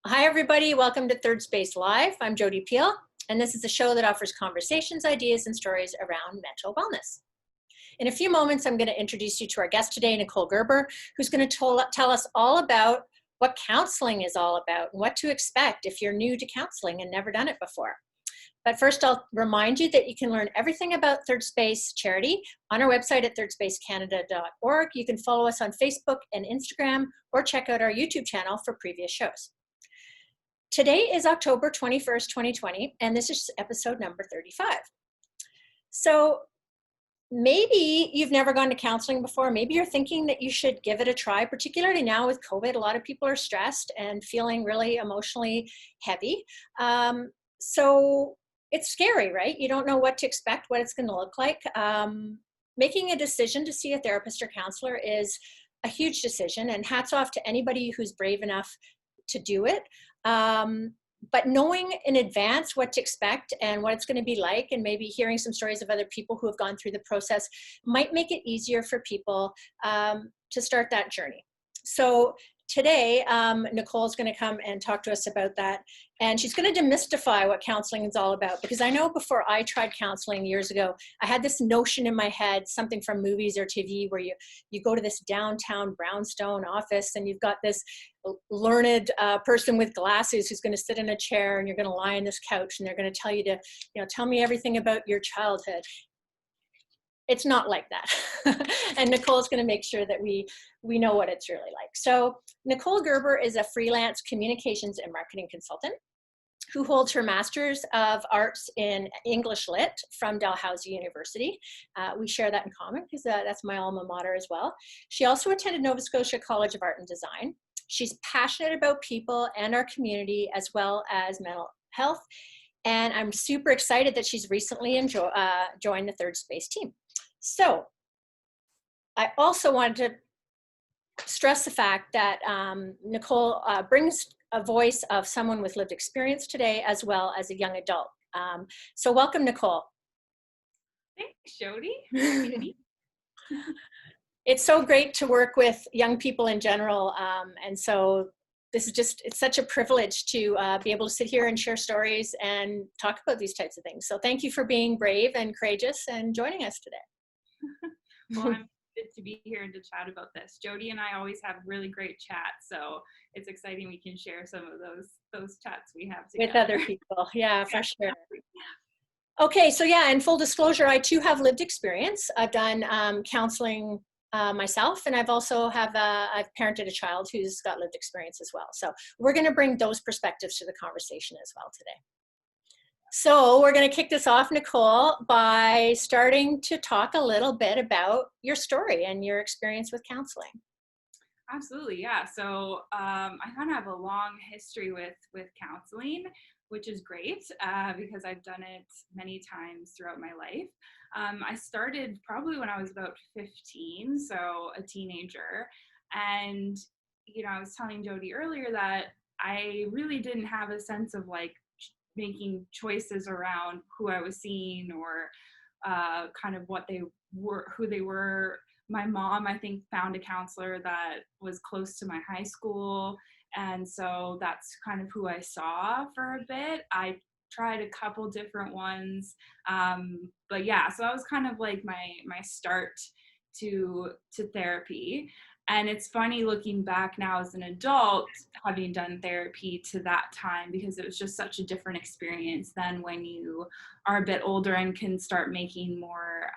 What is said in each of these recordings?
Hi, everybody. Welcome to Third Space Live. I'm Jody Peel, and this is a show that offers conversations, ideas, and stories around mental wellness. In a few moments, I'm going to introduce you to our guest today, Nicole Gerber, who's going to tell us all about what counseling is all about and what to expect if you're new to counseling and never done it before. But first, I'll remind you that you can learn everything about Third Space Charity on our website at thirdspacecanada.org. You can follow us on Facebook and Instagram, or check out our YouTube channel for previous shows. Today is October 21st, 2020, and this is episode number 35. So maybe you've never gone to counseling before. Maybe you're thinking that you should give it a try, particularly now with COVID. A lot of people are stressed and feeling really emotionally heavy. So it's scary, right? You don't know what to expect, what it's going to look like. Making a decision to see a therapist or counselor is a huge decision, and hats off to anybody who's brave enough to do it. But knowing in advance what to expect and what it's going to be like, and maybe hearing some stories of other people who have gone through the process, might make it easier for people to start that journey. So today, Nicole's going to come and talk to us about that. And she's going to demystify what counseling is all about. Because I know before I tried counseling years ago, I had this notion in my head, something from movies or TV, where you go to this downtown brownstone office and you've got this learned person with glasses who's going to sit in a chair, and you're going to lie on this couch, and they're going to tell you to, tell me everything about your childhood. It's not like that. And Nicole's going to make sure that we know what it's really like. So Nicole Gerber is a freelance communications and marketing consultant who holds her Master's of Arts in English Lit from Dalhousie University. We share that in common because that's my alma mater as well. She also attended Nova Scotia College of Art and Design. She's passionate about people and our community, as well as mental health. And I'm super excited that she's recently joined the Third Space team. So I also wanted to stress the fact that Nicole brings a voice of someone with lived experience today, as well as a young adult. So welcome, Nicole. Thanks, Jody. It's so great to work with young people in general. And so this is it's such a privilege to be able to sit here and share stories and talk about these types of things. So thank you for being brave and courageous and joining us today. Well, I'm excited to be here and to chat about this. Jody and I always have really great chats, so it's exciting we can share some of those chats we have together. With other people, yeah, for sure. Okay, so yeah, in full disclosure, I too have lived experience. I've done counseling myself, and I've parented a child who's got lived experience as well. So we're going to bring those perspectives to the conversation as well today. So we're going to kick this off, Nicole, by starting to talk a little bit about your story and your experience with counseling. Absolutely, yeah. So I kind of have a long history with counseling, which is great because I've done it many times throughout my life. I started probably when I was about 15, so a teenager. And, I was telling Jody earlier that I really didn't have a sense of making choices around who I was seeing or kind of what they were, who they were. My mom, I think, found a counselor that was close to my high school. And so that's kind of who I saw for a bit. I tried a couple different ones. But yeah, so that was kind of like my start to therapy. And it's funny looking back now as an adult, having done therapy to that time, because it was just such a different experience than when you are a bit older and can start making more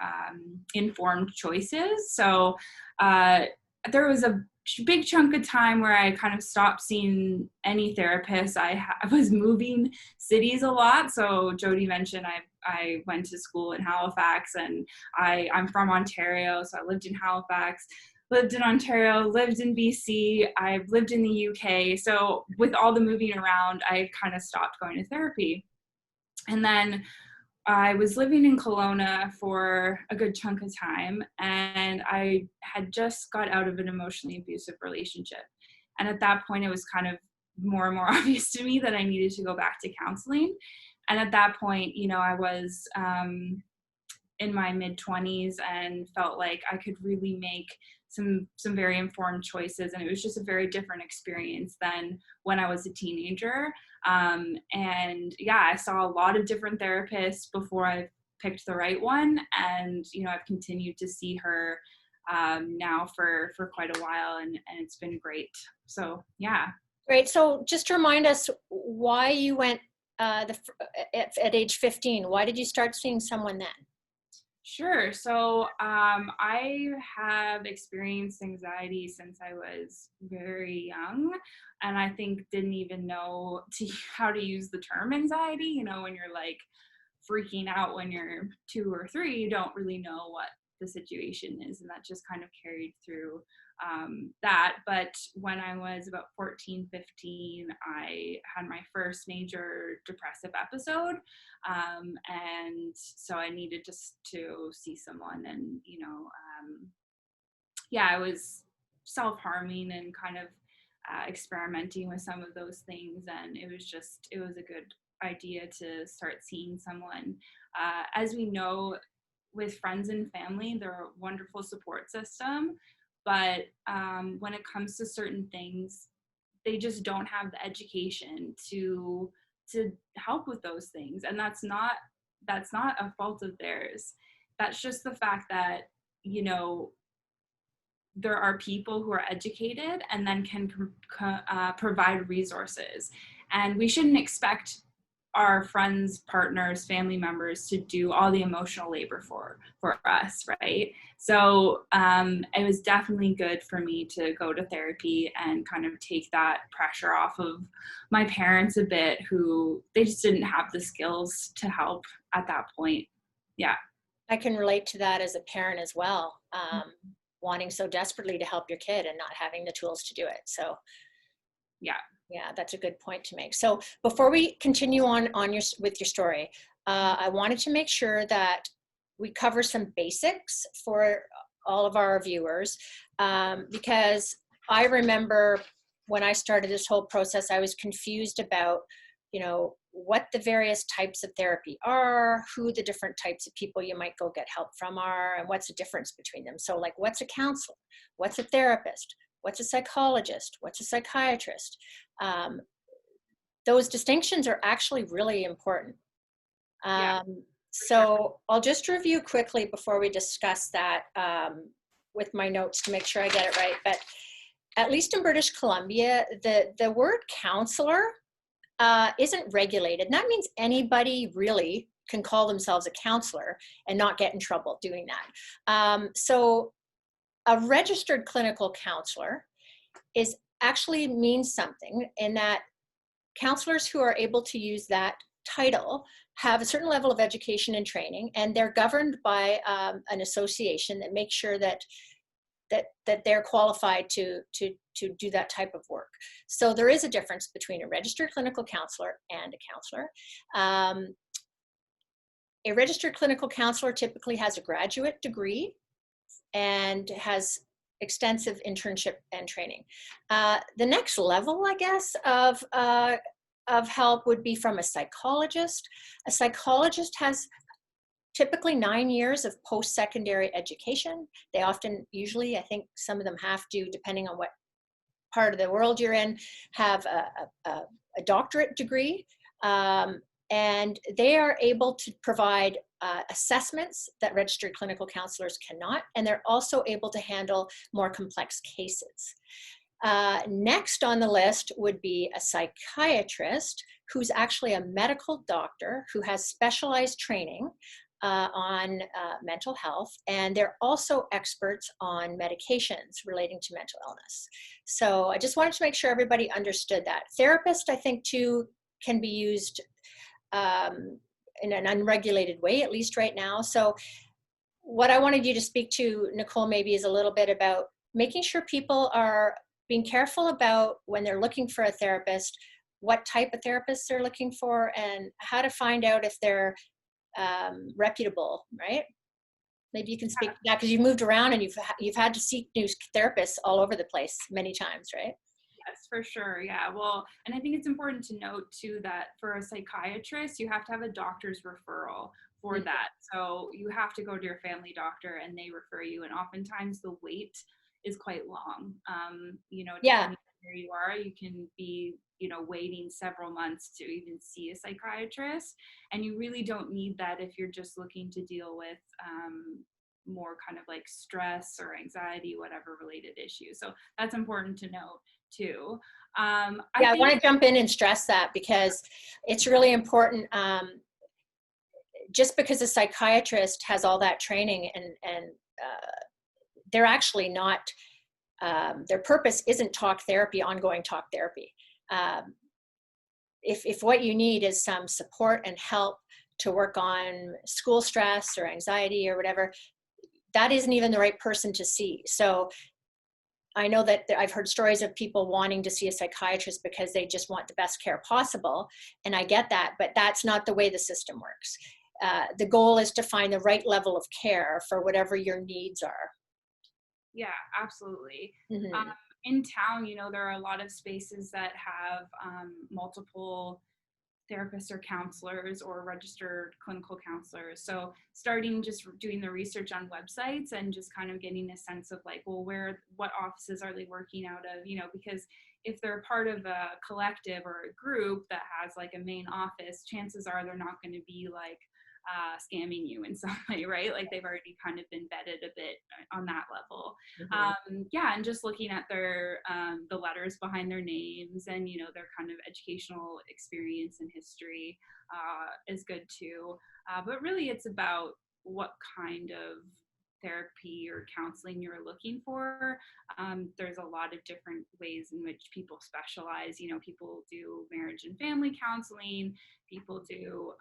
informed choices. So there was a big chunk of time where I kind of stopped seeing any therapist. I was moving cities a lot. So Jody mentioned I went to school in Halifax, and I'm from Ontario, so I lived in Halifax. Lived in Ontario, lived in BC, I've lived in the UK. So with all the moving around, I kind of stopped going to therapy. And then I was living in Kelowna for a good chunk of time, and I had just got out of an emotionally abusive relationship. And at that point, it was kind of more and more obvious to me that I needed to go back to counseling. And at that point, I was in my mid-20s and felt like I could really make some very informed choices, and it was just a very different experience than when I was a teenager. And yeah, I saw a lot of different therapists before I picked the right one, and I've continued to see her now for quite a while, and it's been great. So yeah. Great. So just to remind us why you went at age 15. Why did you start seeing someone then? Sure. So I have experienced anxiety since I was very young, and I think didn't even know how to use the term anxiety. When you're like freaking out when you're 2 or 3, you don't really know what the situation is, and that just kind of carried through that. But when I was about 14, 15, I had my first major depressive episode, and so I needed just to see someone. And yeah, I was self-harming and kind of experimenting with some of those things, and it was a good idea to start seeing someone. As we know, with friends and family, they're a wonderful support system, but when it comes to certain things, they just don't have the education to help with those things. And that's not a fault of theirs. That's just the fact that there are people who are educated and then can provide resources, and we shouldn't expect our friends, partners, family members to do all the emotional labor for us, right? So it was definitely good for me to go to therapy and kind of take that pressure off of my parents a bit, who they just didn't have the skills to help at that point. Yeah. I can relate to that as a parent as well, wanting so desperately to help your kid and not having the tools to do it. So yeah, that's a good point to make. So before we continue on with your story, I wanted to make sure that we cover some basics for all of our viewers, because I remember when I started this whole process, I was confused about, what the various types of therapy are, who the different types of people you might go get help from are, and what's the difference between them. So like, what's a counselor? What's a therapist? What's a psychologist? What's a psychiatrist? Those distinctions are actually really important. So I'll just review quickly before we discuss that with my notes to make sure I get it right. But at least in British Columbia, the word counselor isn't regulated. And that means anybody really can call themselves a counselor and not get in trouble doing that. So a registered clinical counselor actually means something in that counselors who are able to use that title have a certain level of education and training, and they're governed by an association that makes sure that they're qualified to do that type of work. So there is a difference between a registered clinical counselor and a counselor. A registered clinical counselor typically has a graduate degree and has extensive internship and training. The next level, I guess, of help would be from a psychologist. A psychologist has typically 9 years of post-secondary education. They often, usually, I think some of them have to, depending on what part of the world you're in, have a doctorate degree. And they are able to provide assessments that registered clinical counselors cannot, and they're also able to handle more complex cases. Next on the list would be a psychiatrist, who's actually a medical doctor who has specialized training on mental health, and they're also experts on medications relating to mental illness. So I just wanted to make sure everybody understood that. Therapist, I think, too, can be used in an unregulated way, at least right now. So what I wanted you to speak to, Nicole, maybe is a little bit about making sure people are being careful about when they're looking for a therapist, what type of therapist they're looking for, and how to find out if they're reputable, right? Maybe you can speak to that, because you've moved around and you've had to seek new therapists all over the place many times, right? Yes, for sure. Yeah. Well, and I think it's important to note too that for a psychiatrist, you have to have a doctor's referral for that. So you have to go to your family doctor and they refer you. And oftentimes the wait is quite long. Yeah. Depending on where you are, you can be, waiting several months to even see a psychiatrist. And you really don't need that if you're just looking to deal with more kind of like stress or anxiety, whatever related issues. So that's important to note too. I want to jump in and stress that because it's really important. Just because a psychiatrist has all that training and they're actually not, their purpose isn't talk therapy, ongoing talk therapy. If what you need is some support and help to work on school stress or anxiety or whatever, that isn't even the right person to see. So I know that I've heard stories of people wanting to see a psychiatrist because they just want the best care possible. And I get that, but that's not the way the system works. The goal is to find the right level of care for whatever your needs are. Yeah, absolutely. Mm-hmm. In town, there are a lot of spaces that have multiple therapists or counselors or registered clinical counselors. So starting just doing the research on websites and just kind of getting a sense of like, well, what offices are they working out of, because if they're part of a collective or a group that has like a main office, chances are they're not going to be like scamming you in some way, right? Like they've already kind of been vetted a bit on that level. Mm-hmm. And just looking at their the letters behind their names and their kind of educational experience and history is good too. But really, it's about what kind of therapy or counseling you're looking for. There's a lot of different ways in which people specialize. People do marriage and family counseling. People do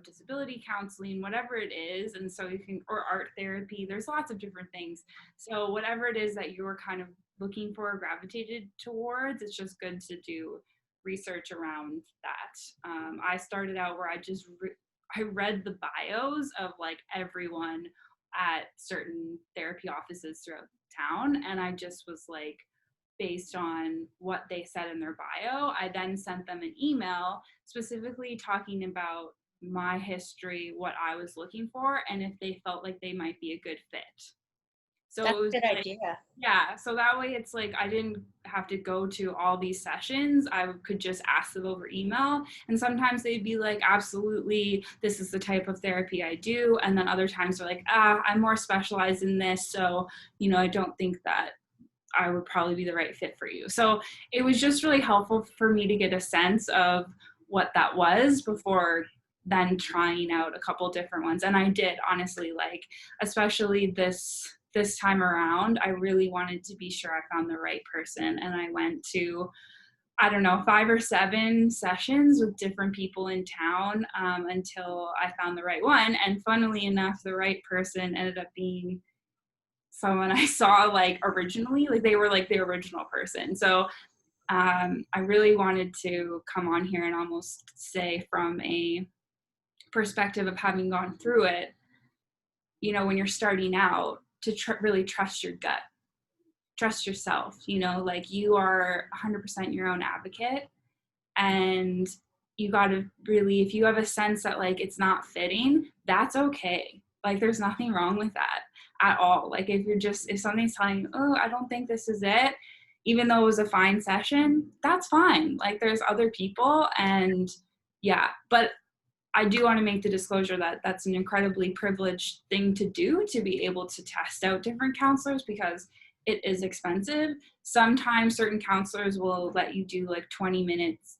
disability counseling, whatever it is. And so or art therapy, there's lots of different things. So whatever it is that you're kind of looking for or gravitated towards, it's just good to do research around that. I started out where I read the bios of like everyone at certain therapy offices throughout town. And I just was like, based on what they said in their bio, I then sent them an email specifically talking about my history, what I was looking for, and if they felt like they might be a good fit. So That's it was a good like, idea. yeah, so that way it's like I didn't have to go to all these sessions. I could just ask them over email. And sometimes they'd be like, absolutely, this is the type of therapy I do. And then other times they're like, I'm more specialized in this. So, I don't think that I would probably be the right fit for you. So it was just really helpful for me to get a sense of what that was before then trying out a couple different ones. And I did, honestly, like, especially this time around, I really wanted to be sure I found the right person. And I went to, I don't know, 5 or 7 sessions with different people in town until I found the right one. And funnily enough, the right person ended up being someone I saw like originally, like they were like the original person. So I really wanted to come on here and almost say from a perspective of having gone through it, when you're starting out, to really trust your gut, trust yourself, like you are 100% your own advocate. And you got to really, if you have a sense that like it's not fitting, that's okay. Like there's nothing wrong with that at all. Like if something's telling you, oh, I don't think this is it, even though it was a fine session, that's fine. Like there's other people and yeah, but I do want to make the disclosure that that's an incredibly privileged thing to do, to be able to test out different counselors, because it is expensive. Sometimes certain counselors will let you do like 20 minutes,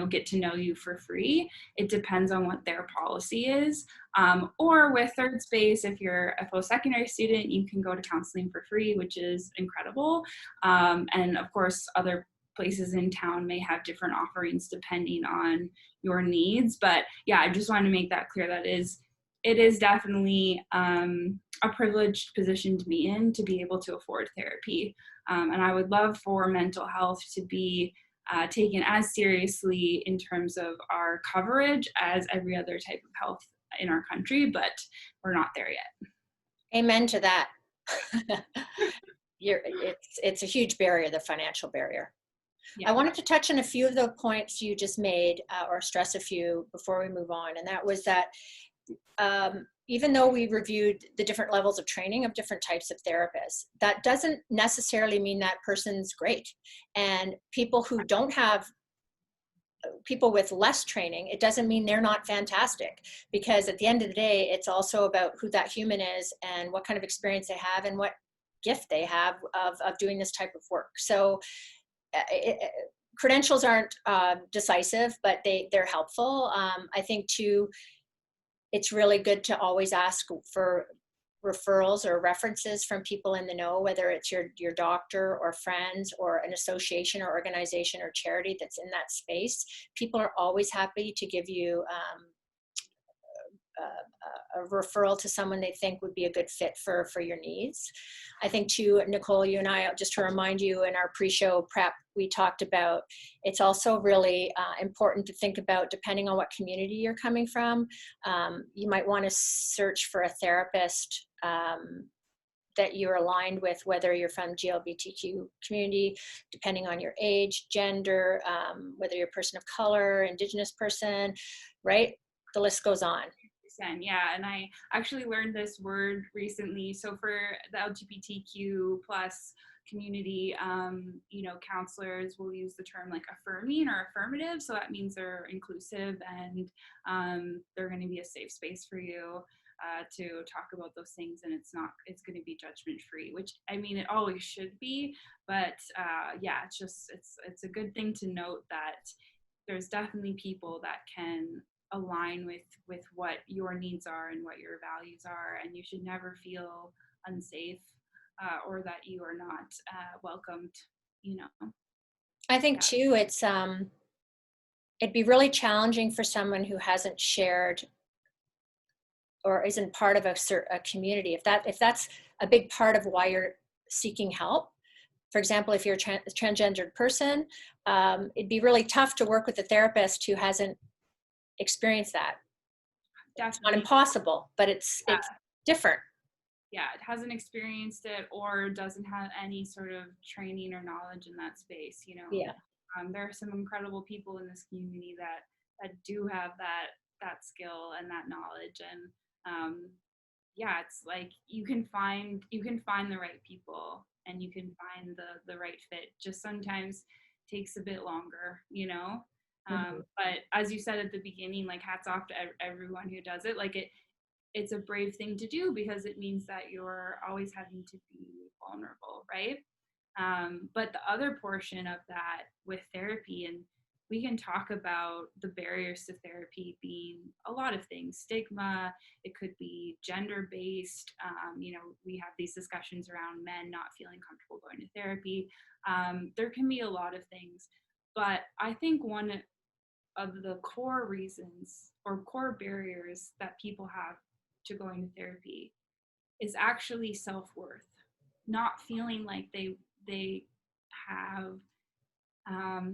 get to know you for free. It depends on what their policy is. Or with Third Space, if you're a post-secondary student, you can go to counseling for free, which is incredible. And of course, other places in town may have different offerings depending on your needs. But yeah, I just want to make that clear that it is definitely a privileged position to be in, to be able to afford therapy. And I would love for mental health to be taken as seriously in terms of our coverage as every other type of health in our country, but we're not there yet. Amen to that. It's a huge barrier, the financial barrier. Yeah. I wanted to touch on a few of the points you just made, or stress a few before we move on. And that was that even though we reviewed the different levels of training of different types of therapists, that doesn't necessarily mean that person's great. And people who don't have, people with less training, it doesn't mean they're not fantastic, because at the end of the day, it's also about who that human is and what kind of experience they have and what gift they have of doing this type of work. So credentials aren't decisive, but they're helpful. I think too, it's really good to always ask for referrals or references from people in the know, whether it's your doctor or friends or an association or organization or charity that's in that space. People are always happy to give you a referral to someone they think would be a good fit for your needs. I think too, Nicole, you and I, just to remind you, in our pre-show prep, we talked about, it's also really important to think about, depending on what community you're coming from, you might want to search for a therapist that you're aligned with, whether you're from GLBTQ community, depending on your age, gender, whether you're a person of color, Indigenous person, right? The list goes on. Yeah, and I actually learned this word recently. So for the LGBTQ plus community, you know, counselors will use the term like affirming or affirmative. So that means they're inclusive and they're going to be a safe space for you to talk about those things, and it's going to be judgment free, which I mean, it always should be, but yeah, it's a good thing to note that there's definitely people that can align with what your needs are and what your values are, and you should never feel unsafe or that you are not welcomed, you know. I think too, it's it'd be really challenging for someone who hasn't shared or isn't part of a community, if that's a big part of why you're seeking help. For example, if you're a transgendered person, it'd be really tough to work with a therapist who hasn't experienced that. Definitely. It's not impossible, but it's different. Yeah, it hasn't experienced it or doesn't have any sort of training or knowledge in that space, you know. Yeah. There are some incredible people in this community that do have that skill and that knowledge, and yeah, it's like you can find the right people and you can find the right fit. Just sometimes takes a bit longer, you know. But as you said at the beginning, like hats off to everyone who does it. Like it's a brave thing to do because it means that you're always having to be vulnerable, right? But the other portion of that with therapy, and we can talk about the barriers to therapy being a lot of things. Stigma, it could be gender-based. You know, we have these discussions around men not feeling comfortable going to therapy. There can be a lot of things. But I think one of the core reasons or core barriers that people have to going to therapy is actually self-worth, not feeling like they have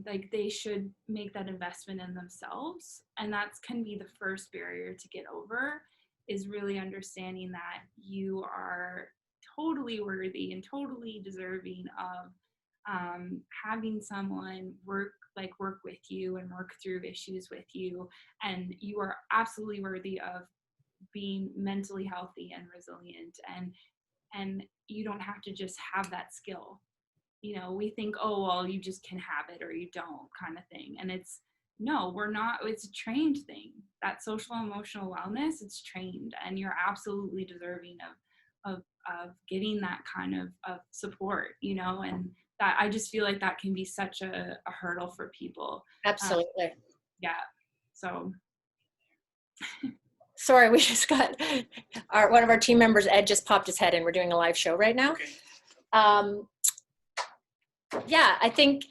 like they should make that investment in themselves. And that can be the first barrier to get over, is really understanding that you are totally worthy and totally deserving of having someone work with you and work through issues with you, and you are absolutely worthy of being mentally healthy and resilient, and you don't have to just have that skill. You know, we think, oh, well, you just can have it or you don't, kind of thing. And it's, no, we're not. It's a trained thing. That social emotional wellness, it's trained, and you're absolutely deserving of getting that kind of support, you know. And that, I just feel like that can be such a hurdle for people. Absolutely. Yeah. So sorry, we just got one of our team members, Ed, just popped his head in. We're doing a live show right now. Okay. Yeah, I think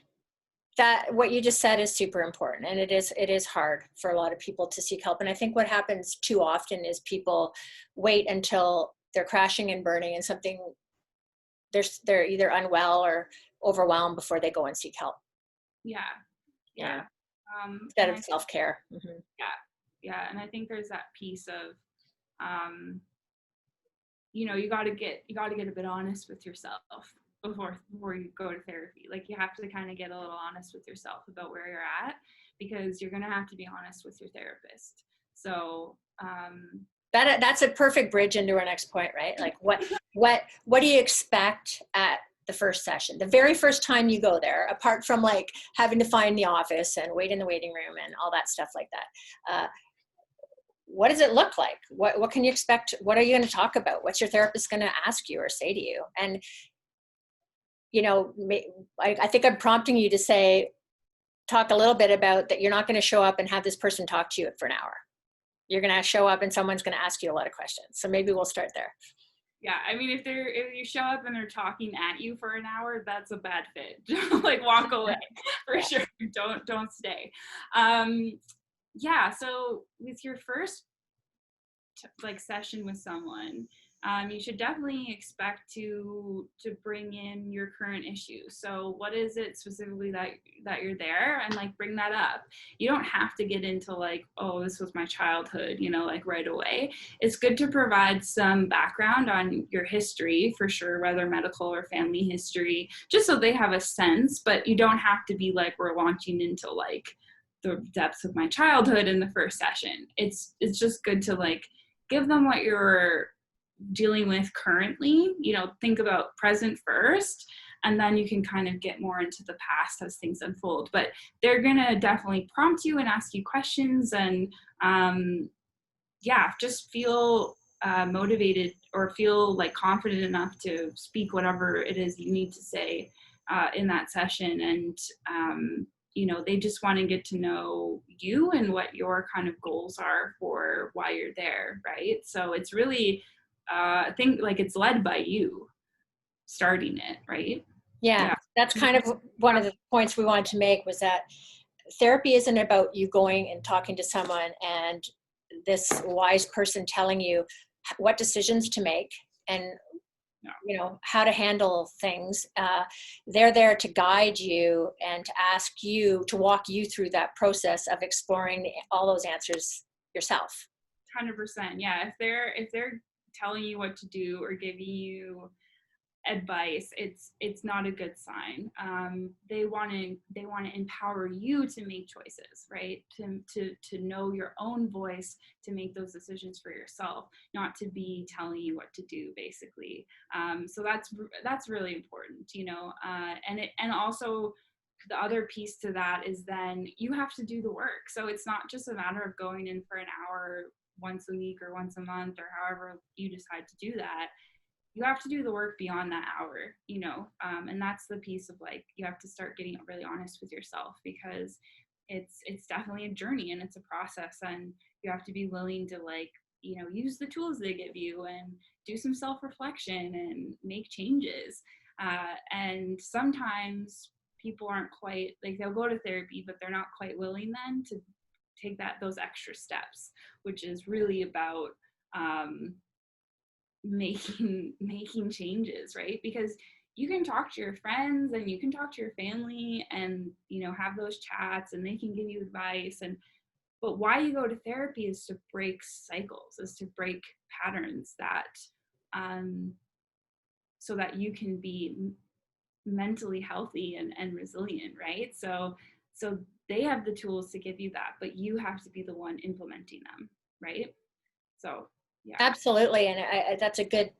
that what you just said is super important, and it is hard for a lot of people to seek help. And I think what happens too often is people wait until they're crashing and burning and something, they're either unwell or overwhelmed before they go and seek help. Yeah. Instead of self-care. Mm-hmm. Yeah, and I think there's that piece of you know, you got to get a bit honest with yourself before you go to therapy. Like, you have to kind of get a little honest with yourself about where you're at, because you're going to have to be honest with your therapist. So that's a perfect bridge into our next point, right? Like what do you expect at the first session, the very first time you go there, apart from like having to find the office and wait in the waiting room and all that stuff like that? What does it look like? What can you expect? What are you going to talk about? What's your therapist going to ask you or say to you? And, you know, I think I'm prompting you to say, talk a little bit about that. You're not going to show up and have this person talk to you for an hour. You're going to show up and someone's going to ask you a lot of questions. So maybe we'll start there. Yeah, I mean, if you show up and they're talking at you for an hour, that's a bad fit. Like, walk away for sure. Don't stay. Yeah. So with your first like session with someone, you should definitely expect to bring in your current issues. So what is it specifically that you're there, and like bring that up. You don't have to get into like, oh, this was my childhood, you know, like right away. It's good to provide some background on your history for sure, whether medical or family history, just so they have a sense. But you don't have to be like, we're launching into like the depths of my childhood in the first session. It's just good to like give them what you're dealing with currently, you know, think about present first, and then you can kind of get more into the past as things unfold. But they're gonna definitely prompt you and ask you questions, and yeah, just feel motivated or feel like confident enough to speak whatever it is you need to say in that session. And you know, they just want to get to know you and what your kind of goals are for why you're there, right? So it's really I think like it's led by you starting it, right? Yeah, that's kind of one of the points we wanted to make, was that therapy isn't about you going and talking to someone and this wise person telling you what decisions to make and you know how to handle things. They're there to guide you and to ask you to walk you through that process of exploring all those answers yourself. 100%. Yeah, if they're telling you what to do or giving you advice, it's not a good sign. They want to empower you to make choices, right? To know your own voice, to make those decisions for yourself, not to be telling you what to do, basically. So that's really important, you know. And also the other piece to that is then you have to do the work. So it's not just a matter of going in for an hour once a week or once a month or however you decide to do that. You have to do the work beyond that hour, you know, and that's the piece of like, you have to start getting really honest with yourself, because it's definitely a journey and it's a process, and you have to be willing to like, you know, use the tools they give you and do some self-reflection and make changes. And sometimes people aren't quite like, they'll go to therapy, but they're not quite willing then to take those extra steps, which is really about making changes, right? Because you can talk to your friends and you can talk to your family and, you know, have those chats and they can give you advice, and but why you go to therapy is to break cycles, is to break patterns, that so that you can be mentally healthy and resilient, right? So they have the tools to give you that, but you have to be the one implementing them, right? So yeah. Absolutely. And that's a good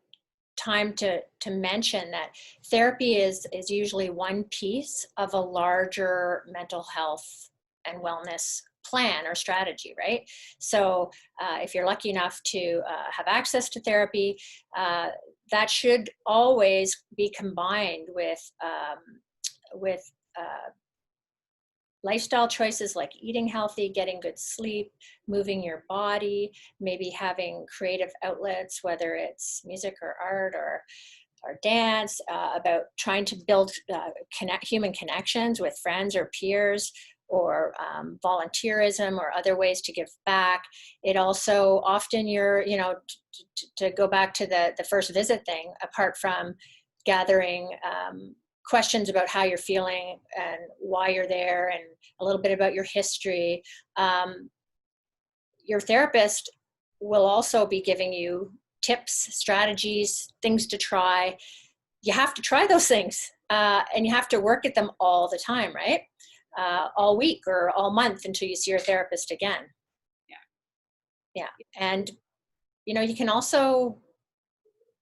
time to mention that therapy is usually one piece of a larger mental health and wellness plan or strategy, right? So if you're lucky enough to have access to therapy, that should always be combined with lifestyle choices like eating healthy, getting good sleep, moving your body, maybe having creative outlets, whether it's music or art or dance, about trying to build human connections with friends or peers, or volunteerism or other ways to give back. It also often to go back to the first visit thing, apart from gathering questions about how you're feeling and why you're there and a little bit about your history, your therapist will also be giving you tips, strategies, things to try. You have to try those things and you have to work at them all the time, right? All week or all month until you see your therapist again. Yeah. Yeah. And, you can also,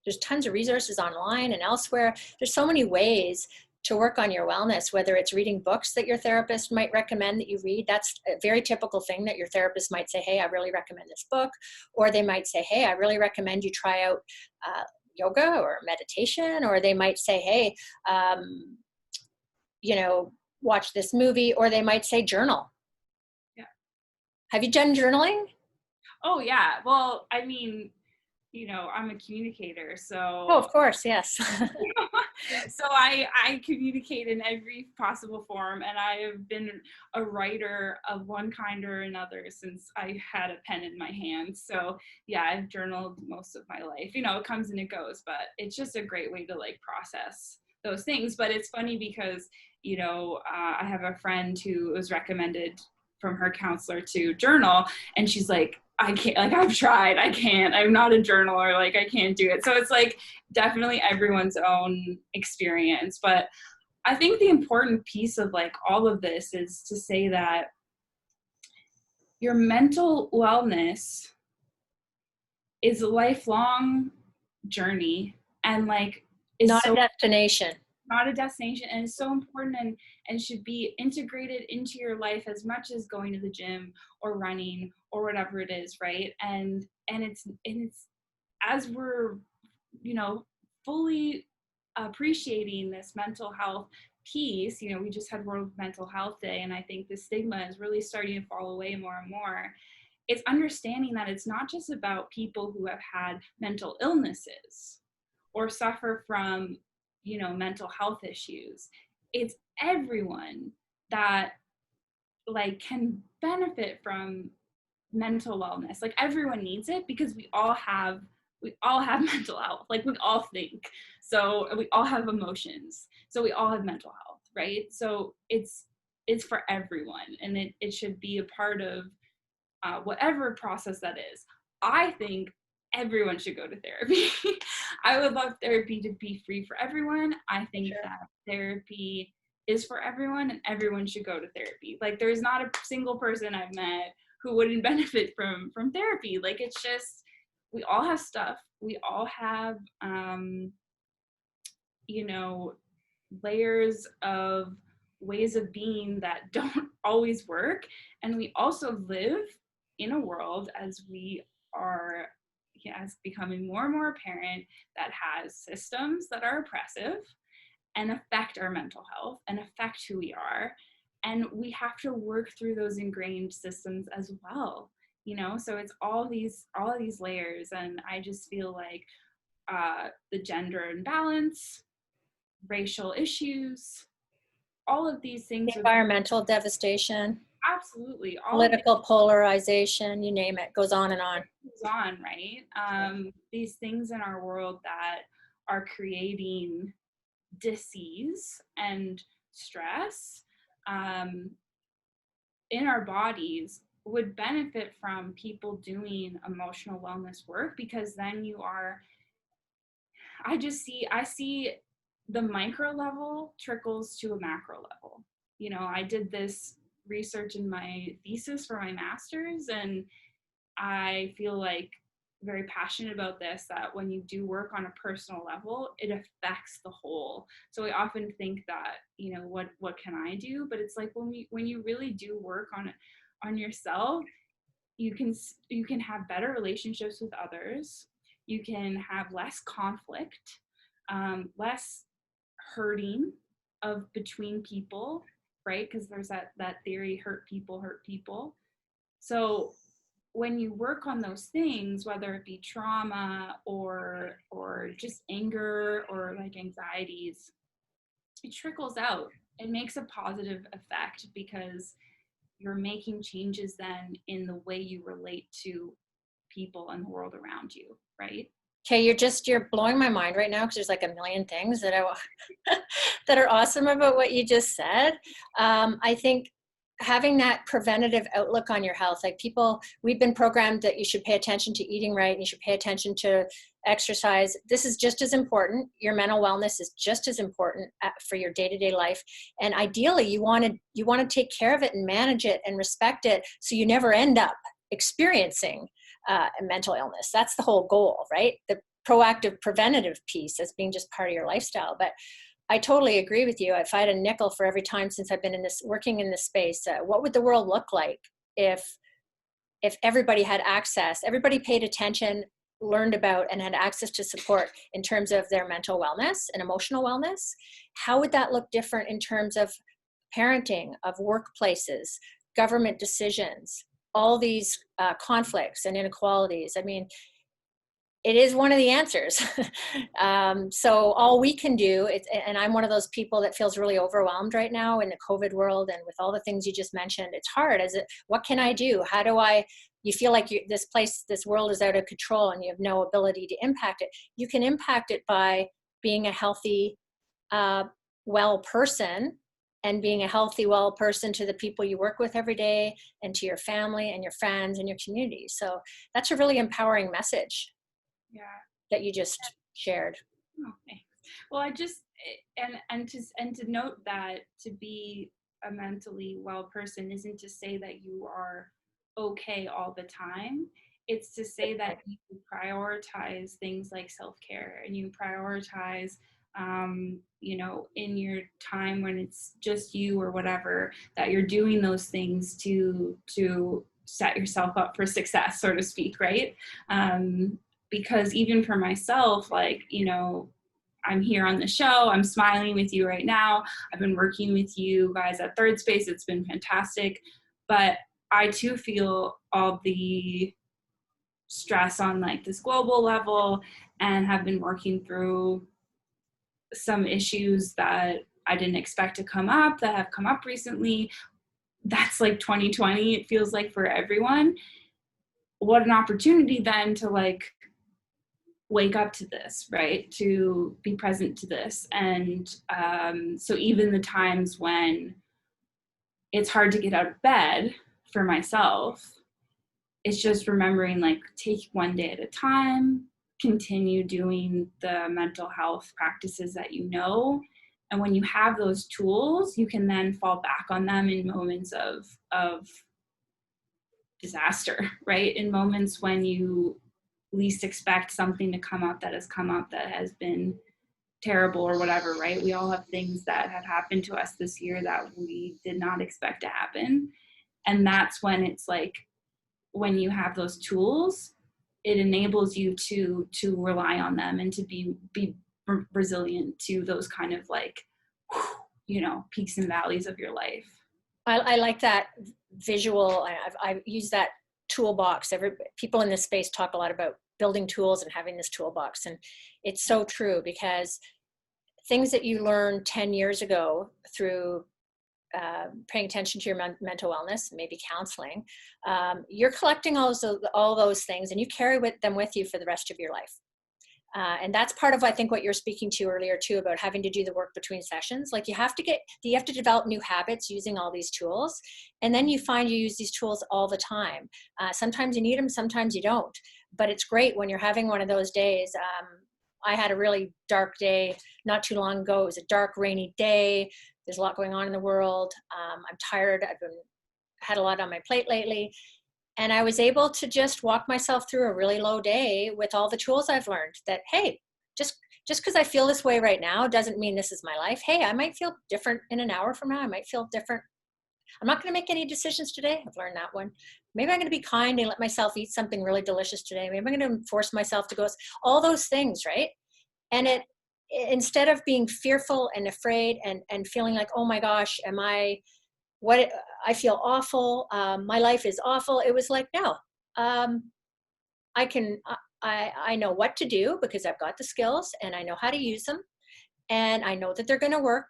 there's tons of resources online and elsewhere. There's so many ways to work on your wellness, whether it's reading books that your therapist might recommend that you read. That's a very typical thing that your therapist might say, hey, I really recommend this book. Or they might say, hey, I really recommend you try out yoga or meditation. Or they might say, hey, watch this movie. Or they might say journal. Yeah. Have you done journaling? Oh yeah. Well, I mean, I'm a communicator, Oh, so of course, yes. so I communicate in every possible form, and I have been a writer of one kind or another since I had a pen in my hand. So yeah, I've journaled most of my life. It comes and it goes, but it's just a great way to like process those things. But it's funny because I have a friend who was recommended from her counselor to journal, and she's like, I can't, like, I've tried, I can't, I'm not a journaler, like, I can't do it. So it's like definitely everyone's own experience. But I think the important piece of like all of this is to say that your mental wellness is a lifelong journey, and like is Not a so destination. not a destination, and it's so important, and should be integrated into your life as much as going to the gym or running or whatever it is, right? And it's as we're fully appreciating this mental health piece. We just had World Mental Health Day, and I think the stigma is really starting to fall away more and more. It's understanding that it's not just about people who have had mental illnesses or suffer from mental health issues. It's everyone that like can benefit from mental wellness. Like everyone needs it, because we all have mental health. Like we all think. So we all have emotions. So we all have mental health, right? So it's for everyone, and it should be a part of whatever process that is. I think everyone should go to therapy. I would love therapy to be free for everyone. I think Sure. that therapy is for everyone, and everyone should go to therapy. Like there's not a single person I've met who wouldn't benefit from therapy. Like it's just, we all have stuff. We all have you know layers of ways of being that don't always work, and we also live in a world, as we are, as becoming more and more apparent, that has systems that are oppressive and affect our mental health and affect who we are, and we have to work through those ingrained systems as well. So it's all of these layers, and I just feel like the gender imbalance, racial issues, all of these The things with environmental devastation, absolutely all of it political polarization, you name it, goes on and on. goes on, right? These things in our world that are creating disease and stress in our bodies would benefit from people doing emotional wellness work, because then I see the micro level trickles to a macro level. I did this research in my thesis for my master's, and I feel like very passionate about this, that when you do work on a personal level, it affects the whole. So I often think that, what can I do? But it's like when you really do work on yourself, you can have better relationships with others. You can have less conflict, less hurting of between people, right? Because there's that theory, hurt people. So when you work on those things, whether it be trauma or just anger or like anxieties, it trickles out. It makes a positive effect, because you're making changes then in the way you relate to people and the world around you, right? Okay, you're blowing my mind right now, because there's like a million things that that are awesome about what you just said. I think having that preventative outlook on your health, like we've been programmed that you should pay attention to eating right, and you should pay attention to exercise. This is just as important. Your mental wellness is just as important for your day-to-day life. And ideally, you want to take care of it and manage it and respect it, so you never end up experiencing mental illness. That's the whole goal, right? The proactive preventative piece as being just part of your lifestyle. But I totally agree with you. If I had a nickel for every time since I've been in this, working in this space, what would the world look like if everybody had access, everybody paid attention, learned about, and had access to support in terms of their mental wellness and emotional wellness? How would that look different in terms of parenting, of workplaces, government decisions, all these conflicts and inequalities? I mean, it is one of the answers. So all we can do, and I'm one of those people that feels really overwhelmed right now in the COVID world, and with all the things you just mentioned, it's hard. What can I do? How do you feel like this world is out of control and you have no ability to impact it. You can impact it by being a healthy, well person, and being a healthy, well person to the people you work with every day, and to your family and your friends and your community. So that's a really empowering message. Yeah. That you just shared. Oh, thanks. Well, I just to note that to be a mentally well person isn't to say that you are okay all the time. It's to say that you prioritize things like self-care, and you prioritize in your time when it's just you or whatever, that you're doing those things to set yourself up for success, so to speak, right? Because even for myself, like, I'm here on the show, I'm smiling with you right now. I've been working with you guys at Third Space. It's been fantastic. But I too feel all the stress on like this global level, and have been working through some issues that I didn't expect to come up, that have come up recently. That's like 2020, it feels like, for everyone. What an opportunity then to like wake up to this, right? To be present to this. And so even the times when it's hard to get out of bed for myself, it's just remembering, like, take one day at a time, continue doing the mental health practices that you know. And when you have those tools, you can then fall back on them in moments of disaster, right? In moments when you least expect something to come up that has come up that has been terrible or whatever, right? We all have things that have happened to us this year that we did not expect to happen. And that's when it's like, when you have those tools, it enables you to rely on them and to be resilient to those kind of like, peaks and valleys of your life. I like that visual. I've used that toolbox. People in this space talk a lot about building tools and having this toolbox. And it's so true, because things that you learned 10 years ago through paying attention to your mental wellness, maybe counseling, you're collecting all those things, and you carry them with you for the rest of your life. And that's part of, I think, what you're speaking to earlier too, about having to do the work between sessions. Like you have to develop new habits using all these tools. And then you find you use these tools all the time. Sometimes you need them, sometimes you don't. But it's great when you're having one of those days. I had a really dark day not too long ago. It was a dark, rainy day. There's a lot going on in the world. I'm tired. I've had a lot on my plate lately. And I was able to just walk myself through a really low day with all the tools I've learned, that, hey, just because I feel this way right now doesn't mean this is my life. Hey, I might feel different in an hour from now. I might feel different. I'm not going to make any decisions today. I've learned that one. Maybe I'm going to be kind and let myself eat something really delicious today. Maybe I'm going to force myself to go, all those things, right? And instead of being fearful and afraid and feeling like, oh my gosh, I feel awful. My life is awful. It was like, no, I know what to do because I've got the skills and I know how to use them, and I know that they're going to work.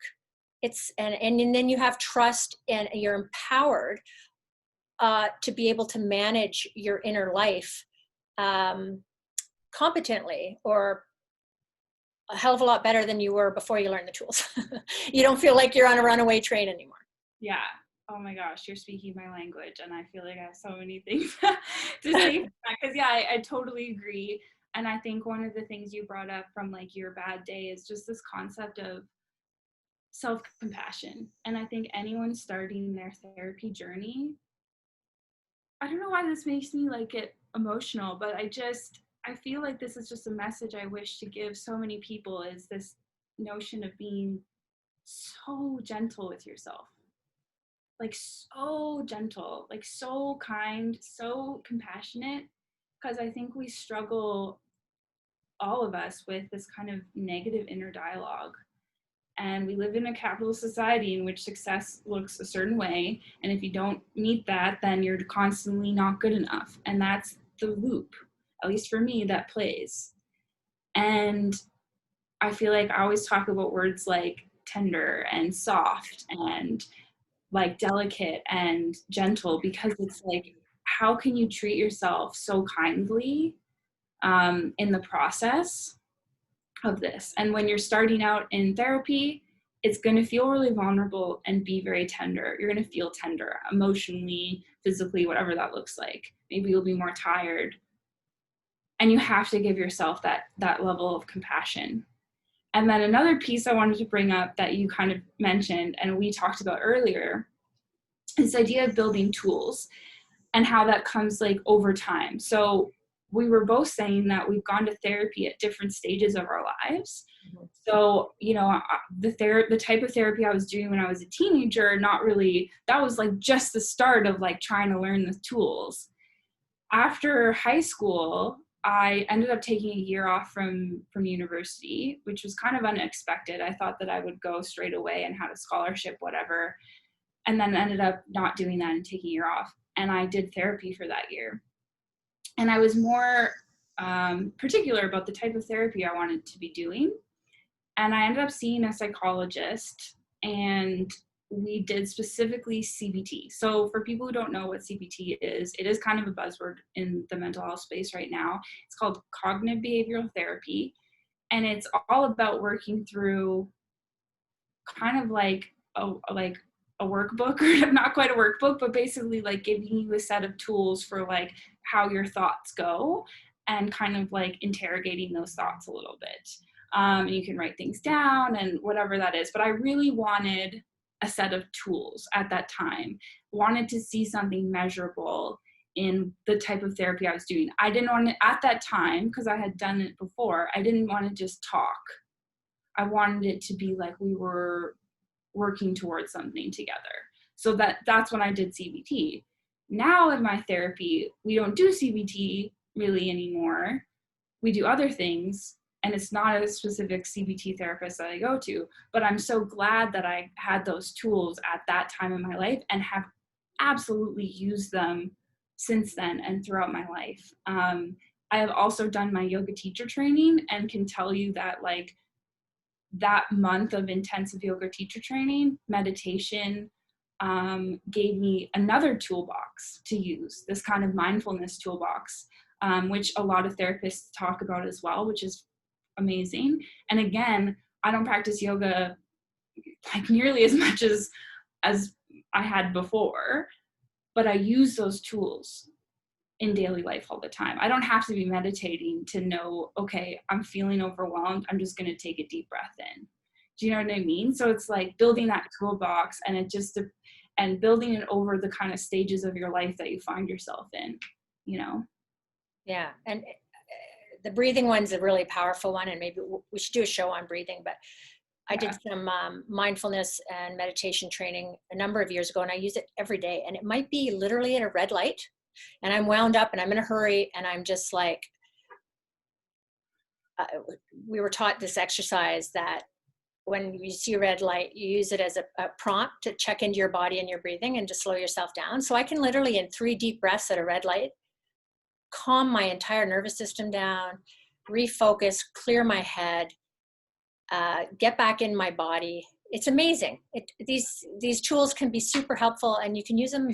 And then you have trust, and you're empowered to be able to manage your inner life competently, or a hell of a lot better than you were before you learned the tools. You don't feel like you're on a runaway train anymore. Yeah. Oh my gosh, you're speaking my language, and I feel like I have so many things to say, because I totally agree. And I think one of the things you brought up from like your bad day is just this concept of self-compassion. And I think anyone starting their therapy journey, I don't know why this makes me like it emotional, but I feel like this is just a message I wish to give so many people, is this notion of being so gentle with yourself. Like so gentle, like so kind, so compassionate, because I think we struggle, all of us, with this kind of negative inner dialogue. And we live in a capitalist society in which success looks a certain way. And if you don't meet that, then you're constantly not good enough. And that's the loop, at least for me, that plays. And I feel like I always talk about words like tender and soft and like delicate and gentle, because it's like, how can you treat yourself so kindly in the process of this? And when you're starting out in therapy, it's going to feel really vulnerable and be very tender. You're going to feel tender emotionally, physically, whatever that looks like. Maybe you'll be more tired. And you have to give yourself that level of compassion. And then another piece I wanted to bring up that you kind of mentioned and we talked about earlier, this idea of building tools and how that comes like over time. So we were both saying that we've gone to therapy at different stages of our lives. So, you know, the type of therapy I was doing when I was a teenager, not really, that was like just the start of like trying to learn the tools. After high school, I ended up taking a year off from university, which was kind of unexpected. I thought that I would go straight away and had a scholarship, whatever, and then ended up not doing that and taking a year off. And I did therapy for that year. And I was more particular about the type of therapy I wanted to be doing. And I ended up seeing a psychologist, and we did specifically CBT. So for people who don't know what CBT is, it is kind of a buzzword in the mental health space right now. It's called cognitive behavioral therapy. And it's all about working through kind of like a workbook, or not quite a workbook, but basically like giving you a set of tools for like how your thoughts go, and kind of like interrogating those thoughts a little bit. And you can write things down and whatever that is. But I really wanted a set of tools at that time, wanted to see something measurable in the type of therapy I was doing. I didn't want to, at that time, because I had done it before, I didn't want to just talk. I wanted it to be like we were working towards something together. So that's when I did CBT. Now in my therapy, we don't do CBT really anymore. We do other things, and it's not a specific CBT therapist that I go to, but I'm so glad that I had those tools at that time in my life and have absolutely used them since then and throughout my life. I have also done my yoga teacher training and can tell you that like that month of intensive yoga teacher training, meditation, gave me another toolbox to use, this kind of mindfulness toolbox, which a lot of therapists talk about as well, which is amazing. And again, I don't practice yoga like nearly as much as I had before, but I use those tools in daily life all the time. I don't have to be meditating to know, okay, I'm feeling overwhelmed, I'm just going to take a deep breath in. Do you know what I mean? So it's like building that toolbox, and and building it over the kind of stages of your life that you find yourself in, you know? Yeah. And the breathing one's a really powerful one, and maybe we should do a show on breathing, but I did some mindfulness and meditation training a number of years ago, and I use it every day. And it might be literally at a red light, and I'm wound up and I'm in a hurry, and I'm just like, we were taught this exercise that when you see a red light, you use it as a prompt to check into your body and your breathing and to slow yourself down. So I can literally, in 3 deep breaths at a red light, calm my entire nervous system down, refocus, clear my head, get back in my body. It's amazing. These tools can be super helpful, and you can use them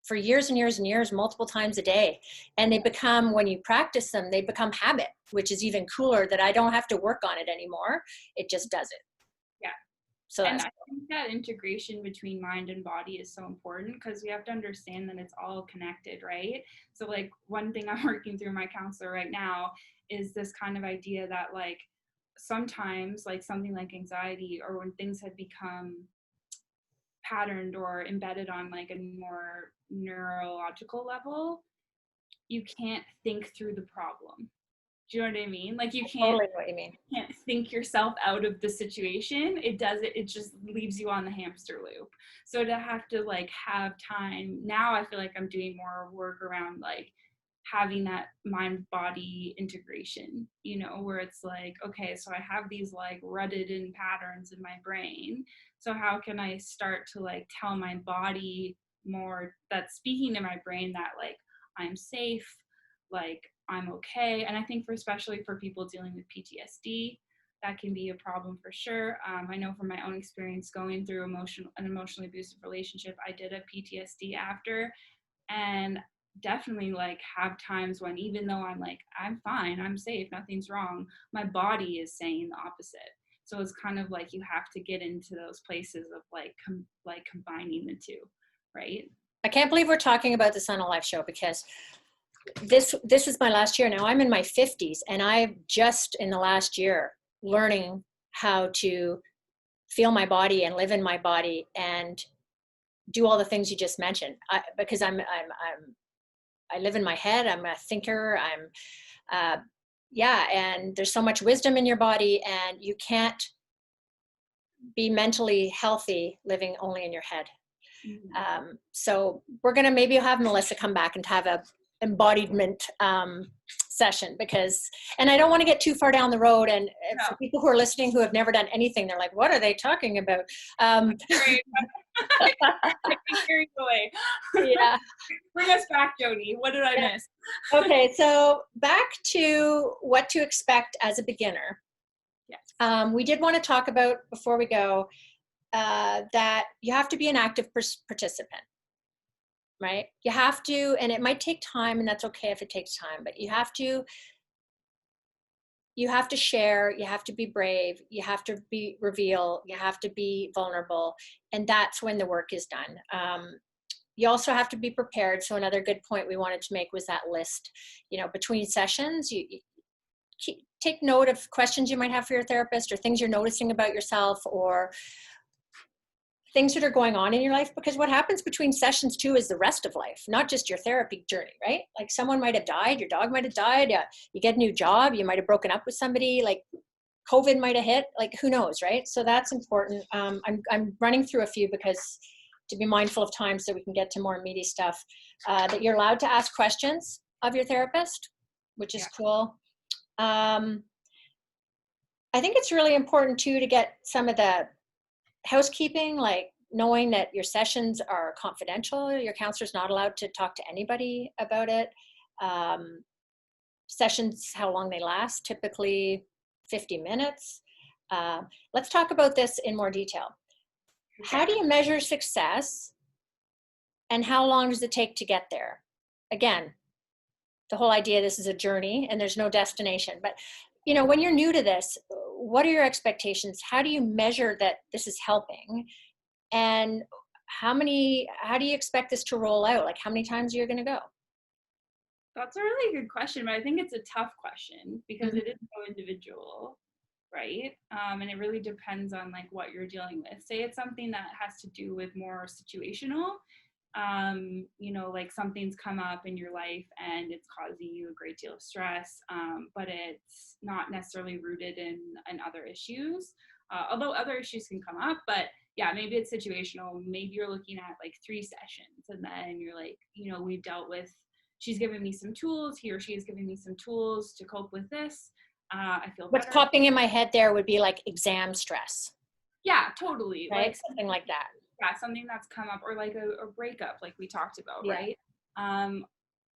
for years and years and years, multiple times a day. And they become, when you practice them, they become habit, which is even cooler, that I don't have to work on it anymore. It just does it. Yeah. So and I think that integration between mind and body is so important, because we have to understand that it's all connected, right? So like one thing I'm working through my counselor right now is this kind of idea that like sometimes like something like anxiety, or when things have become patterned or embedded on like a more neurological level, you can't think through the problem. Do you know what I mean? Like you Totally what you mean. can't think yourself out of the situation. It just leaves you on the hamster loop. So to have to like have time now, I feel like I'm doing more work around like having that mind body integration, you know, where it's like, okay, so I have these like rutted in patterns in my brain. So how can I start to like tell my body more, that's speaking to my brain, that like I'm safe, like I'm okay. And I think for especially for people dealing with PTSD, that can be a problem for sure. I know from my own experience going through an emotionally abusive relationship, I did a PTSD after, and definitely like have times when even though I'm like, I'm fine, I'm safe, nothing's wrong, my body is saying the opposite. So it's kind of like you have to get into those places of like combining the two, right? I can't believe we're talking about this on a live show, because this is my last year now. I'm in my 50s, and I've just in the last year learning how to feel my body and live in my body and do all the things you just mentioned. Because I live in my head. I'm a thinker. Yeah, and there's so much wisdom in your body, and you can't be mentally healthy living only in your head. So we're going to maybe have Melissa come back and have a embodiment session, because, and I don't want to get too far down the road. And No. for people who are listening who have never done anything, they're like, what are they talking about? Great. Carried away. Yeah. Bring us back, Jody. What did I miss? Okay, so back to what to expect as a beginner. Yes. We did want to talk about, before we go, that you have to be an active participant, right? You have to, and it might take time, and that's okay if it takes time, but you have to share, you have to be brave, you have to be reveal, you have to be vulnerable, and that's when the work is done. You also have to be prepared. So another good point we wanted to make was that list. You know, between sessions, you take note of questions you might have for your therapist, or things you're noticing about yourself, or things that are going on in your life, because what happens between sessions too is the rest of life, not just your therapy journey, right? Like someone might have died, your dog might have died, you get a new job, you might have broken up with somebody, like COVID might have hit, like who knows, right? So that's important. I'm running through a few because to be mindful of time so we can get to more meaty stuff, that you're allowed to ask questions of your therapist, which is cool. I think it's really important too to get some of the housekeeping, like knowing that your sessions are confidential. Your counselor's not allowed to talk to anybody about it. Sessions, how long they last, typically 50 minutes. Let's talk about this in more detail. How do you measure success, and how long does it take to get there? Again, the whole idea, this is a journey and there's no destination. But you know, when you're new to this, what are your expectations? How do you measure that this is helping? And how do you expect this to roll out? Like how many times are you going to go? That's a really good question, but I think it's a tough question because it is so individual, right? And it really depends on like what you're dealing with. Say it's something that has to do with more situational, you know, like something's come up in your life and it's causing you a great deal of stress, but it's not necessarily rooted in other issues, although other issues can come up. But yeah, maybe it's situational. Maybe you're looking at like 3 sessions and then you're like, you know, we've dealt with, she's given me some tools, he or she is giving me some tools to cope with this. I feel better. What's popping in my head there would be like exam stress. Yeah, totally. Right? Like Something like that. Yeah, something that's come up, or like a breakup, like we talked about, Yeah. right?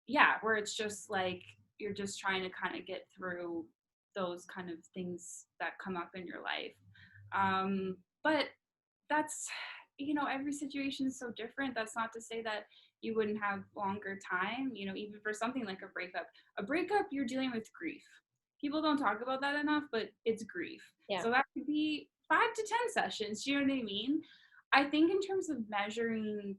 Yeah, where it's just like you're just trying to kind of get through those kind of things that come up in your life. But that's, you know, every situation is so different. That's not to say that you wouldn't have longer time, you know, even for something like a breakup. A breakup, you're dealing with grief. People don't talk about that enough, but it's grief. Yeah. So that could be 5 to 10 sessions. Do you know what I mean? I think in terms of measuring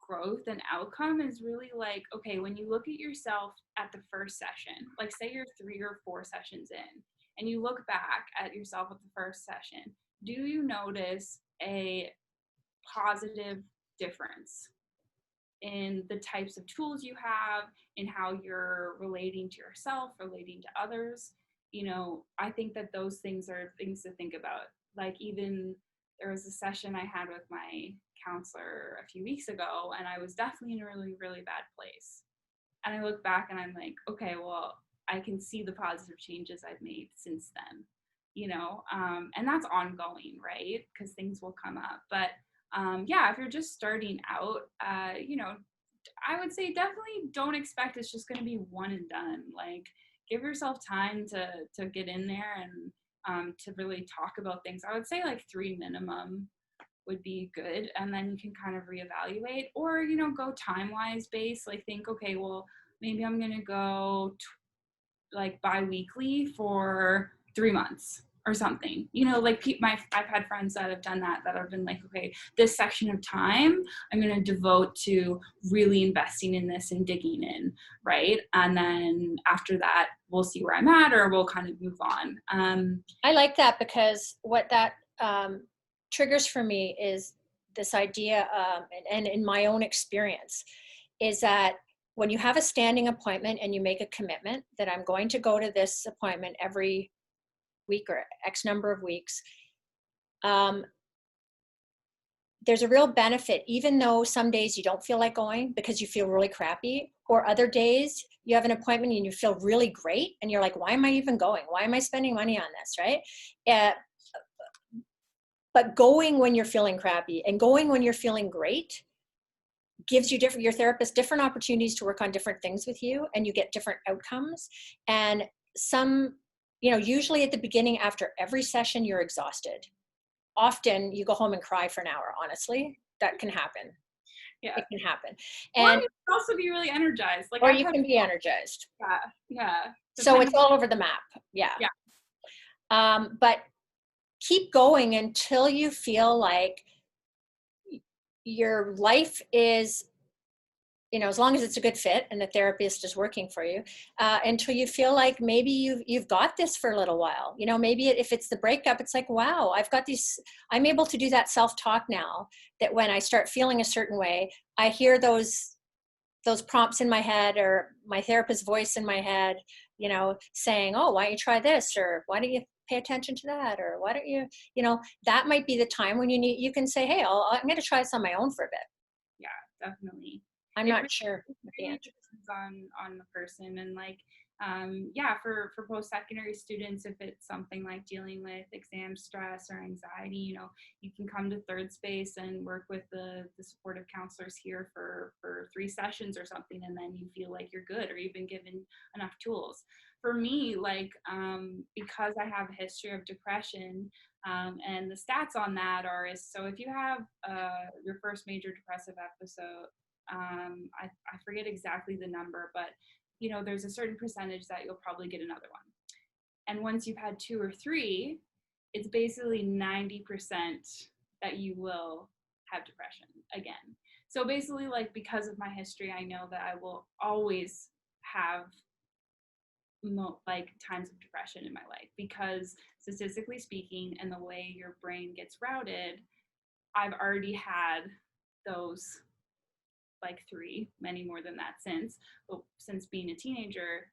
growth and outcome is really like, okay, when you look at yourself at the first session, like say you're 3 or 4 sessions in, and you look back at yourself at the first session, do you notice a positive difference in the types of tools you have, in how you're relating to yourself, relating to others. You know, I think that those things are things to think about. Like, even there was a session I had with my counselor a few weeks ago, and I was definitely in a really, really bad place. And I look back and I'm like, okay, well, I can see the positive changes I've made since then, you know, and that's ongoing, right? Because things will come up. But yeah, if you're just starting out, you know, I would say definitely don't expect it's just going to be one and done. Like, give yourself time to get in there and to really talk about things. I would say like 3 minimum would be good, and then you can kind of reevaluate, or you know, go time-wise based. Like, think, okay, well, maybe I'm gonna go like bi-weekly for 3 months or something, you know, like I've had friends that have done that have been like, okay, this section of time I'm going to devote to really investing in this and digging in, right? And then after that we'll see where I'm at, or we'll kind of move on. I like that, because what that triggers for me is this idea, and in my own experience, is that when you have a standing appointment and you make a commitment that I'm going to go to this appointment every week or X number of weeks, there's a real benefit, even though some days you don't feel like going because you feel really crappy, or other days you have an appointment and you feel really great and you're like, why am I even going? Why am I spending money on this, right? But going when you're feeling crappy and going when you're feeling great gives you your therapist different opportunities to work on different things with you, and you get different outcomes. And some, you know, usually at the beginning, after every session, you're exhausted. Often you go home and cry for an hour, honestly. That can happen. Yeah, It can happen. or And you can also be really energized, like or I've you had, can be energized. yeah, So depending. it's all over the map. Yeah. Yeah. But keep going until you feel like your life is, you know, as long as it's a good fit and the therapist is working for you, until you feel like maybe you've got this for a little while. You know, maybe if it's the breakup, it's like, wow, I've got these, I'm able to do that self-talk now, that when I start feeling a certain way, I hear those prompts in my head, or my therapist's voice in my head, you know, saying, oh, why don't you try this? Or why don't you pay attention to that? Or why don't you, you know, that might be the time when you can say, hey, I'm going to try this on my own for a bit. Yeah, definitely. I'm It not really, sure it what the really answer is. depends on the person. And like, yeah, for post-secondary students, if it's something like dealing with exam stress or anxiety, you know, you can come to Third Space and work with the supportive counselors here for 3 sessions or something, and then you feel like you're good, or you've been given enough tools. For me, like, because I have a history of depression, and the stats on that are, is so if you have your first major depressive episode, I forget exactly the number, but you know, there's a certain percentage that you'll probably get another one. And once you've had 2 or 3, it's basically 90% that you will have depression again. So basically, like, because of my history, I know that I will always have like times of depression in my life, because statistically speaking, and the way your brain gets routed, I've already had those like 3, many more than that but since being a teenager.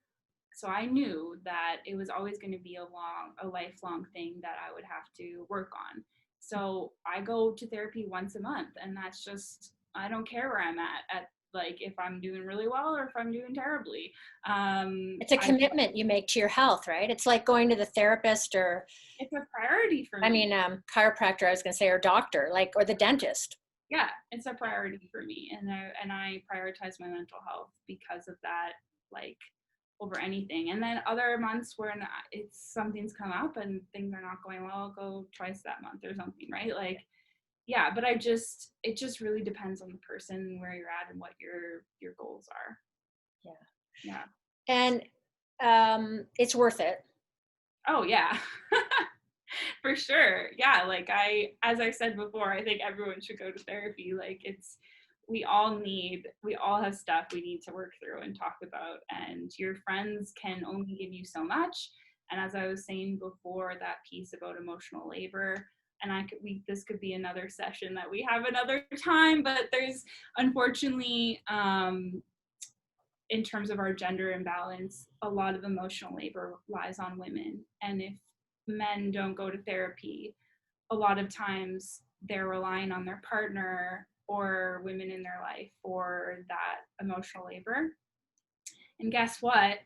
So I knew that it was always going to be a lifelong thing that I would have to work on. So I go to therapy once a month, and that's just, I don't care where I'm at like if I'm doing really well or if I'm doing terribly. It's a commitment you make to your health, right? It's like going to the therapist, or It's a priority for me. I mean, chiropractor, I was going to say, or doctor, like, or the dentist. Yeah, it's a priority for me, and I prioritize my mental health because of that, like, over anything. And then other months when it's something's come up and things are not going well, I'll go twice that month or something, right? Like, yeah, but it just really depends on the person, where you're at, and what your goals are. Yeah. Yeah. And it's worth it. Oh yeah. For sure. Yeah, like, as I said before, I think everyone should go to therapy. Like, we all have stuff we need to work through and talk about, and your friends can only give you so much. And as I was saying before, that piece about emotional labor, and this could be another session that we have another time, but there's unfortunately, in terms of our gender imbalance, a lot of emotional labor lies on women. And if men don't go to therapy, a lot of times they're relying on their partner or women in their life for that emotional labor. And guess what?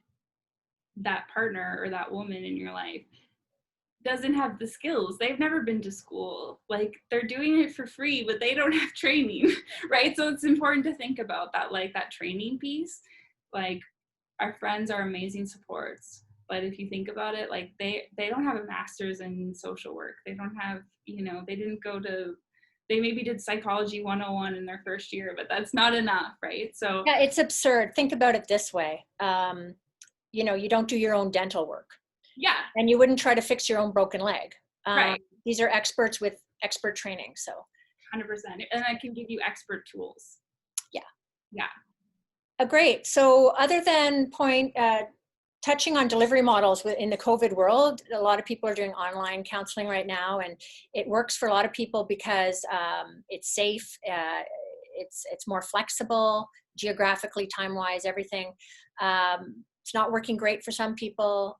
That partner or that woman in your life doesn't have the skills. They've never been to school. Like, they're doing it for free, but they don't have training, right? So it's important to think about that, like that training piece. Like, our friends are amazing supports, but if you think about it, like they don't have a master's in social work. They don't have, they didn't go to, they maybe did psychology 101 in their first year, but that's not enough, right? So Yeah, it's absurd. Think about it this way. You don't do your own dental work. yeah, And you wouldn't try to fix your own broken leg. right. These are experts with expert training. So 100%. And I can give you expert tools. Yeah. Yeah. Great. So other than touching on delivery models in the COVID world, a lot of people are doing online counseling right now, and it works for a lot of people because it's safe, it's more flexible, geographically, time-wise, everything. It's not working great for some people.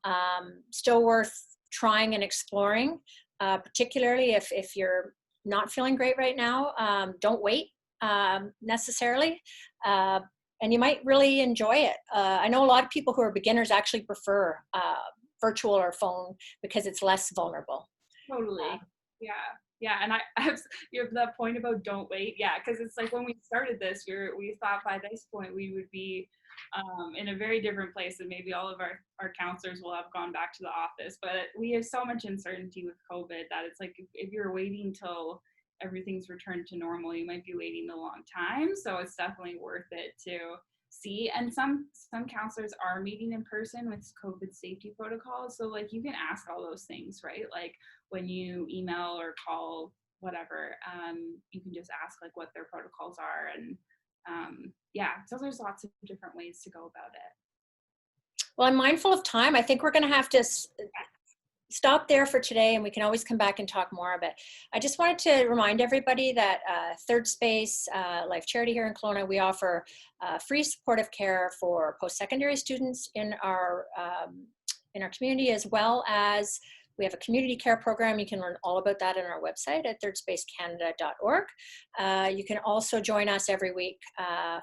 Still worth trying and exploring, particularly if you're not feeling great right now. Don't wait necessarily. And you might really enjoy it. I know a lot of people who are beginners actually prefer virtual or phone because it's less vulnerable. Totally. Yeah. And I have that point about don't wait. Yeah. Cause it's like when we started this, we thought by this point we would be in a very different place, and maybe all of our counselors will have gone back to the office, but we have so much uncertainty with COVID that it's like, if you're waiting till everything's returned to normal, you might be waiting a long time. So it's definitely worth it to see. And some counselors are meeting in person with COVID safety protocols. So like you can ask all those things, right? Like when you email or call, whatever, you can just ask like what their protocols are. And so there's lots of different ways to go about it. Well, I'm mindful of time. I think we're going to have to stop there for today, and we can always come back and talk more of it. I just wanted to remind everybody that Third Space Life Charity here in Kelowna, we offer free supportive care for post-secondary students in our community, as well as we have a community care program. You can learn all about that on our website at thirdspacecanada.org. You can also join us every week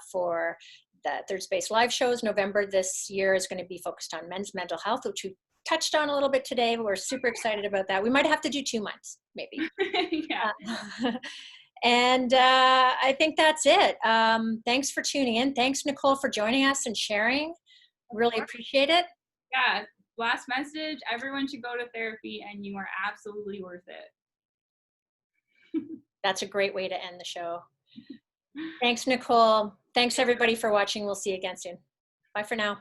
for the Third Space live shows. November this year is going to be focused on men's mental health, which we touched on a little bit today, but we're super excited about that. We might have to do 2 months, maybe. Yeah. And I think that's it. Thanks for tuning in. Thanks, Nicole, for joining us and sharing. Really appreciate it. Yeah. Last message, everyone should go to therapy, and you are absolutely worth it. That's a great way to end the show. Thanks, Nicole. Thanks, everybody, for watching. We'll see you again soon. Bye for now.